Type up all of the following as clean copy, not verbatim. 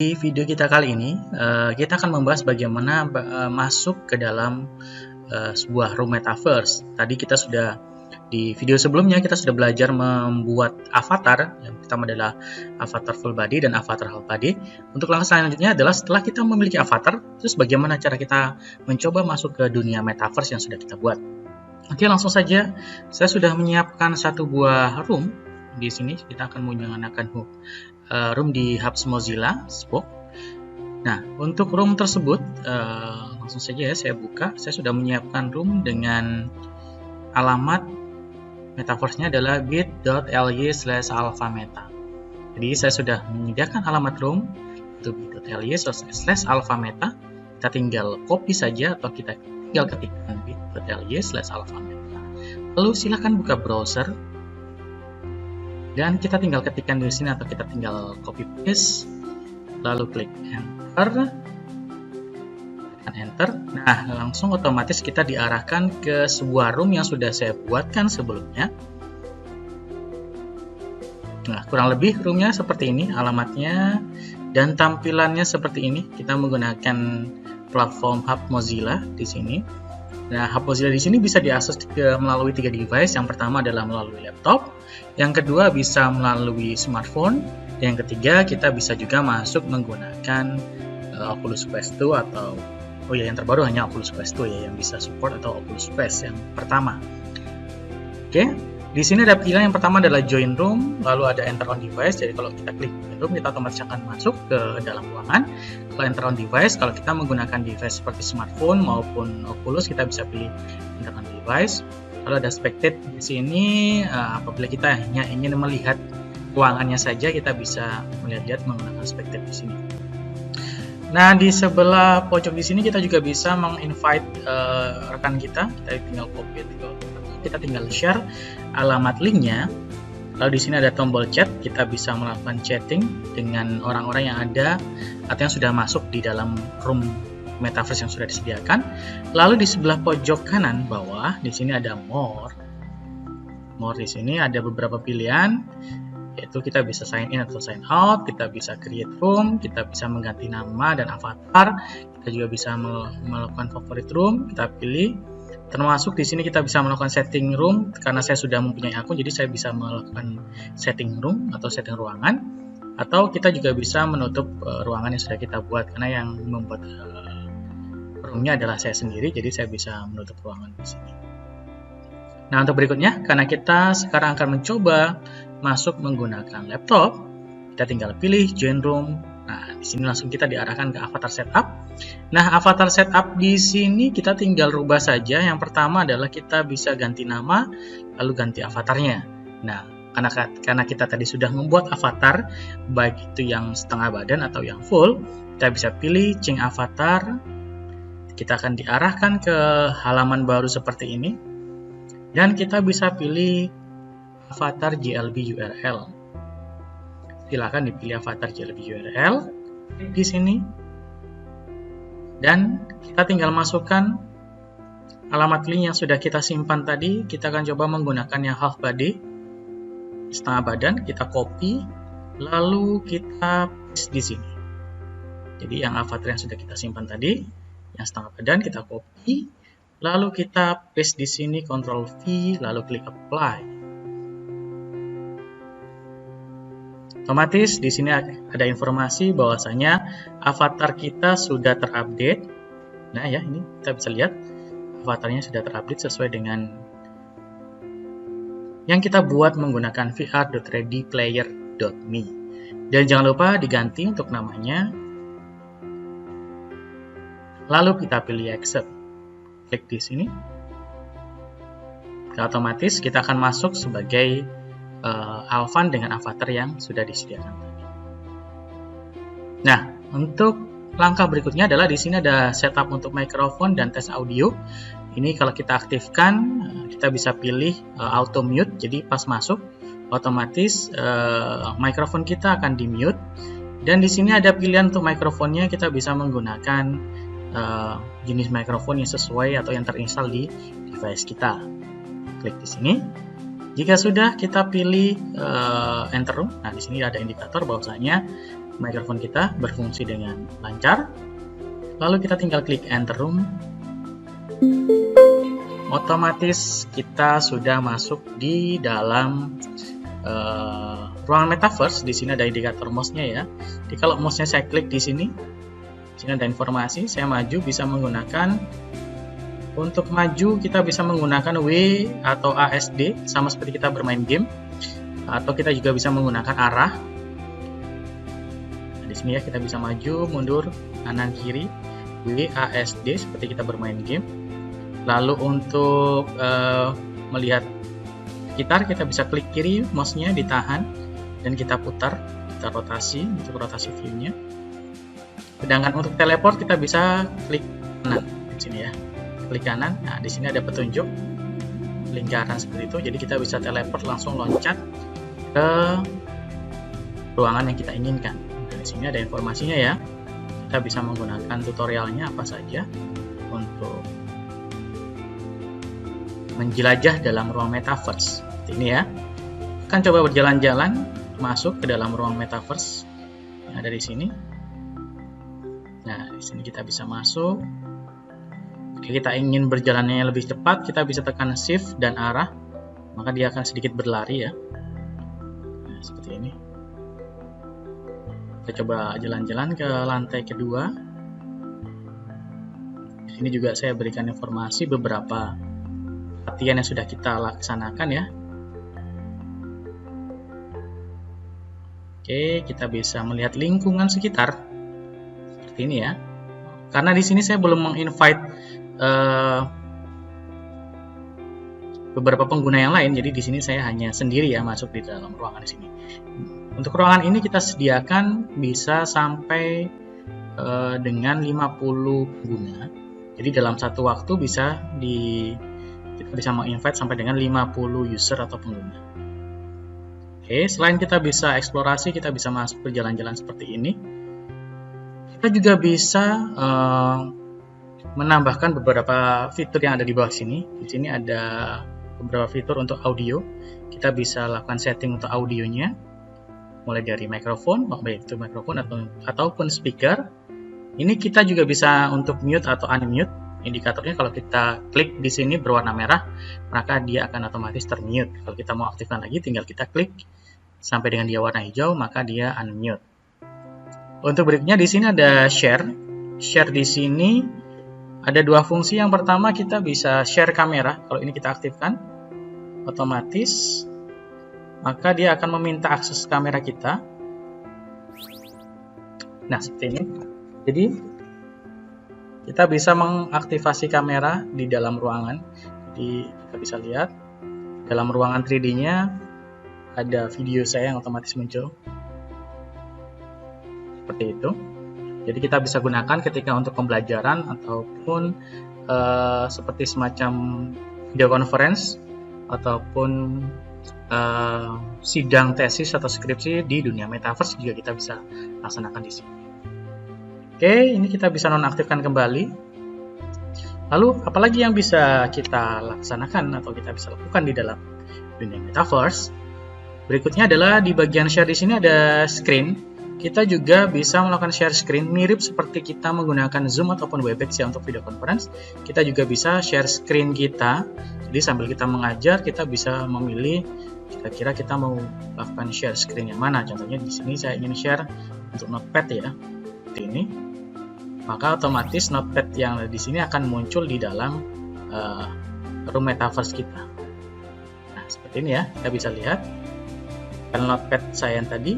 Di video kita kali ini, kita akan membahas bagaimana masuk ke dalam sebuah room metaverse. Tadi kita sudah di video sebelumnya kita sudah belajar membuat avatar. Yang pertama adalah avatar full body dan avatar half body. Untuk langkah selanjutnya adalah setelah kita memiliki avatar, terus bagaimana cara kita mencoba masuk ke dunia metaverse yang sudah kita buat. Oke, langsung saja. Saya sudah menyiapkan satu buah room. Di sini kita akan menggunakan room di Hubs Mozilla Spoke. Nah, untuk room tersebut langsung saja ya saya buka. Saya sudah menyiapkan room dengan alamat metaverse-nya adalah bit.ly/alphameta. Jadi saya sudah menyediakan alamat room itu bit.ly/alphameta. Kita tinggal copy saja atau kita tinggal ketikkan bit.ly/alphameta. Lalu silakan buka browser. Dan kita tinggal ketikkan di sini atau kita tinggal copy paste, lalu klik enter, tekan enter. Nah, langsung otomatis kita diarahkan ke sebuah room yang sudah saya buatkan sebelumnya. Nah, kurang lebih roomnya seperti ini, alamatnya dan tampilannya seperti ini. Kita menggunakan platform Hub Mozilla di sini. Nah, Hub Mozilla di sini bisa diakses melalui 3 device. Yang pertama adalah melalui laptop, yang kedua bisa melalui smartphone, yang ketiga kita bisa juga masuk menggunakan Oculus Quest 2 atau yang terbaru hanya Oculus Quest 2 ya yang bisa support, atau Oculus Quest yang pertama. Oke, di sini ada pilihan yang pertama adalah join room, lalu ada enter on device. Jadi kalau kita klik join room, kita otomatis akan masuk ke dalam ruangan. Kalau enter on device, kalau kita menggunakan device seperti smartphone maupun Oculus, kita bisa pilih enter on device. Lalu ada spectate di sini, apabila kita hanya ingin melihat ruangannya saja, kita bisa melihat menggunakan spectate di sini. Nah, di sebelah pojok di sini kita juga bisa menginvite rekan kita. Kita tinggal copy, kita tinggal share alamat linknya. Lalu di sini ada tombol chat, kita bisa melakukan chatting dengan orang-orang yang ada atau yang sudah masuk di dalam room metaverse yang sudah disediakan. Lalu di sebelah pojok kanan bawah di sini ada more. More di sini ada beberapa pilihan, yaitu kita bisa sign in atau sign out, kita bisa create room, kita bisa mengganti nama dan avatar, kita juga bisa melakukan favorite room, kita pilih. Termasuk di sini kita bisa melakukan setting room, karena saya sudah mempunyai akun, jadi saya bisa melakukan setting room atau setting ruangan. Atau kita juga bisa menutup ruangan yang sudah kita buat, karena yang membuat roomnya adalah saya sendiri, jadi saya bisa menutup ruangan di sini. Nah, untuk berikutnya, karena kita sekarang akan mencoba masuk menggunakan laptop, kita tinggal pilih join room. Nah, di sini langsung kita diarahkan ke avatar setup. Nah, avatar setup di sini kita tinggal rubah saja. Yang pertama adalah kita bisa ganti nama, lalu ganti avatarnya. Nah, karena kita tadi sudah membuat avatar, baik itu yang setengah badan atau yang full, kita bisa pilih change avatar. Kita akan diarahkan ke halaman baru seperti ini. Dan kita bisa pilih avatar GLB URL. Silakan dipilih avatar GLB URL di sini. Dan kita tinggal masukkan alamat link yang sudah kita simpan tadi. Kita akan coba menggunakan yang half body, setengah badan, kita copy, lalu kita paste di sini. Jadi yang avatar yang sudah kita simpan tadi, yang setengah badan kita copy, lalu kita paste di sini, Ctrl V, lalu klik apply. Otomatis di sini ada informasi bahwasanya avatar kita sudah terupdate. Nah ya, ini kita bisa lihat avatarnya sudah terupdate sesuai dengan yang kita buat menggunakan vr.readyplayer.me. Dan jangan lupa diganti untuk namanya. Lalu kita pilih accept. Klik di sini. Otomatis kita akan masuk sebagai Alvan dengan avatar yang sudah disediakan tadi. Nah, untuk langkah berikutnya adalah di sini ada setup untuk mikrofon dan tes audio. Ini kalau kita aktifkan, kita bisa pilih auto mute. Jadi pas masuk, otomatis mikrofon kita akan di mute. Dan di sini ada pilihan untuk mikrofonnya, kita bisa menggunakan jenis mikrofon yang sesuai atau yang terinstall di device kita. Klik di sini. Jika sudah, kita pilih enter room. Nah, di sini ada indikator bahwasanya mikrofon kita berfungsi dengan lancar. Lalu kita tinggal klik enter room. Otomatis kita sudah masuk di dalam ruangan metaverse. Di sini ada indikator mouse-nya ya. Jadi kalau mouse-nya saya klik di sini ada informasi. Saya maju bisa menggunakan. Untuk maju kita bisa menggunakan W atau ASD sama seperti kita bermain game, atau kita juga bisa menggunakan arah. Nah, di sini ya kita bisa maju, mundur, kanan kiri, W ASD seperti kita bermain game. Lalu untuk melihat sekitar kita bisa klik kiri, mouse-nya ditahan dan kita putar, kita rotasi untuk rotasi view-nya. Sedangkan untuk teleport kita bisa klik kanan di sini ya. Klik kanan, nah di sini ada petunjuk lingkaran seperti itu, jadi kita bisa teleport langsung loncat ke ruangan yang kita inginkan. Nah, di sini ada informasinya ya, kita bisa menggunakan tutorialnya apa saja untuk menjelajah dalam ruang metaverse. Seperti ini ya, akan coba berjalan-jalan masuk ke dalam ruang metaverse yang ada di sini. Nah, di sini kita bisa masuk. Jika kita ingin berjalannya lebih cepat, kita bisa tekan shift dan arah, maka dia akan sedikit berlari ya. Nah, seperti ini. Kita coba jalan-jalan ke lantai kedua. Di sini juga saya berikan informasi beberapa latihan yang sudah kita laksanakan ya. Oke, kita bisa melihat lingkungan sekitar seperti ini ya. Karena di sini saya belum menginvite beberapa pengguna yang lain, jadi di sini saya hanya sendiri ya masuk di dalam ruangan di sini. Untuk ruangan ini kita sediakan bisa sampai dengan 50 pengguna. Jadi dalam satu waktu kita bisa menginvite sampai dengan 50 user atau pengguna. Oke, selain kita bisa eksplorasi, kita bisa masuk berjalan-jalan seperti ini. Kita juga bisa menambahkan beberapa fitur yang ada di bawah sini. Di sini ada beberapa fitur untuk audio. Kita bisa lakukan setting untuk audionya, mulai dari mikrofon, baik itu mikrofon ataupun speaker. Ini kita juga bisa untuk mute atau unmute. Indikatornya kalau kita klik di sini berwarna merah, maka dia akan otomatis termute. Kalau kita mau aktifkan lagi, tinggal kita klik sampai dengan dia warna hijau, maka dia unmute. Untuk berikutnya di sini ada share. Share di sini ada dua fungsi. Yang pertama kita bisa share kamera. Kalau ini kita aktifkan, otomatis maka dia akan meminta akses kamera kita. Nah, seperti ini. Jadi kita bisa mengaktifasi kamera di dalam ruangan. Jadi kita bisa lihat dalam ruangan 3D-nya ada video saya yang otomatis muncul. Seperti itu. Jadi kita bisa gunakan ketika untuk pembelajaran ataupun seperti semacam video conference ataupun sidang tesis atau skripsi di dunia metaverse juga kita bisa laksanakan di sini. Oke, ini kita bisa nonaktifkan kembali. Lalu apalagi yang bisa kita laksanakan atau kita bisa lakukan di dalam dunia metaverse? Berikutnya adalah di bagian share di sini ada screen. Kita juga bisa melakukan share screen mirip seperti kita menggunakan Zoom ataupun Webex ya untuk video conference. Kita juga bisa share screen kita. Jadi sambil kita mengajar, kita bisa memilih kira-kira kita mau lakukan share screen yang mana. Contohnya di sini saya ingin share untuk notepad ya, seperti ini. Maka otomatis notepad yang ada di sini akan muncul di dalam room metaverse kita. Nah, seperti ini ya, kita bisa lihat. Dan notepad saya yang tadi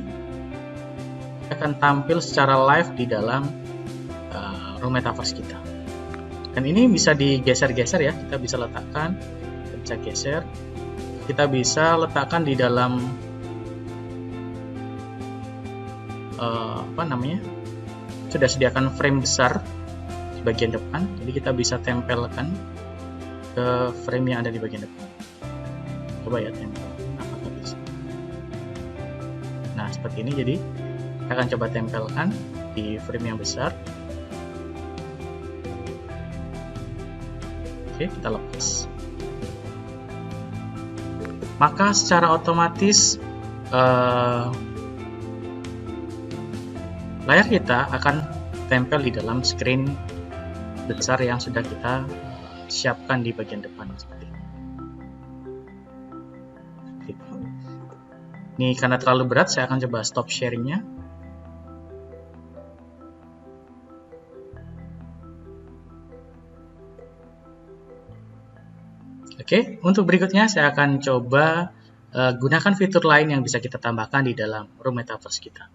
akan tampil secara live di dalam room metaverse kita. Dan ini bisa digeser-geser ya, kita bisa letakkan, kita bisa geser, kita bisa letakkan di dalam sudah sediakan frame besar di bagian depan, jadi kita bisa tempelkan ke frame yang ada di bagian depan. Coba ya tempel, apakah bisa? Nah, seperti ini. Jadi kita akan coba tempelkan di frame yang besar. Oke, kita lepas. maka secara otomatis layar kita akan tempel di dalam screen besar yang sudah kita siapkan di bagian depan seperti ini. Ini karena terlalu berat, saya akan coba stop sharingnya. Oke, untuk berikutnya saya akan coba gunakan fitur lain yang bisa kita tambahkan di dalam room metaverse kita.